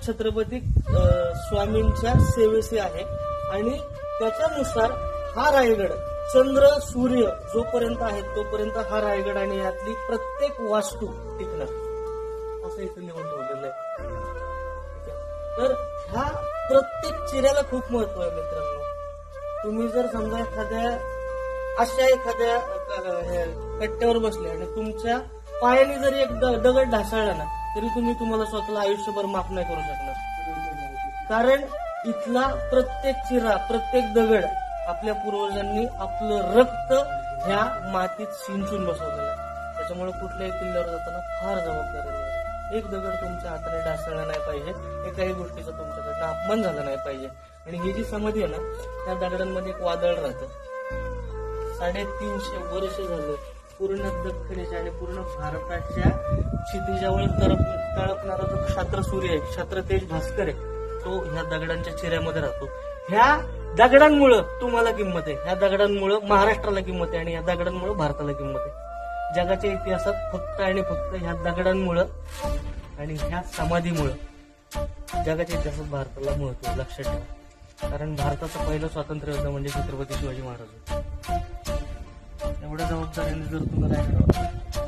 छत्रपती स्वामींच्या सेवेचे आहे आणि त्याच्यानुसार हा रायगड चंद्र सूर्य जोपर्यंत आहे तोपर्यंत हा रायगड आणि यातली प्रत्येक वास्तू टिकणार असं इथं लिहून ठेवलेलं आहे. तर ह्या प्रत्येक चिऱ्याला खूप महत्व आहे मित्रांनो. तुम्ही जर समजा एखाद्या कट्ट्यावर बसले आणि तुमच्या पायाने जरी एक दगड ढासळला ना तरी तुम्हाला स्वतःला आयुष्यभर माफ नाही करू शकणार. कारण इथला प्रत्येक चिरा प्रत्येक दगड आपल्या पूर्वजांनी आपलं रक्त ह्या मातीत सिंचून बसवलेलं आहे. त्याच्यामुळे कुठल्याही किल्ल्यावर जाताना फार जबाबदारी आहे. एक दगड तुमच्या हाताने ढासळला नाही पाहिजे, एकाही गोष्टीचा तुमच्याकडनं अपमान झाला नाही पाहिजे. आणि ही जी समाधी आहे ना त्या दगडांमध्ये एक वादळ राहतं. 350 वर्ष झालं पूर्ण दख्खनीच्या आणि पूर्ण भारताच्या क्षितिजावर तळपणारा जो क्षात्र सूर्य आहे, क्षात्र तेज भास्कर आहे, तो ह्या दगडांच्या चिऱ्यामध्ये राहतो. ह्या दगडांमुळं तुम्हाला किंमत आहे, ह्या दगडांमुळं महाराष्ट्राला किंमत आहे आणि ह्या दगडांमुळं भारताला किंमत आहे. जगाच्या इतिहासात फक्त आणि फक्त ह्या दगडांमुळं आणि ह्या समाधीमुळं जगाच्या इतिहासात भारताला महत्व आहे. लक्षात ठेवा. कारण भारताचं पहिलं स्वातंत्र्य युद्ध म्हणजे छत्रपती शिवाजी महाराज. एवढ्या जबाबदारीने जर तुम्ही राहिला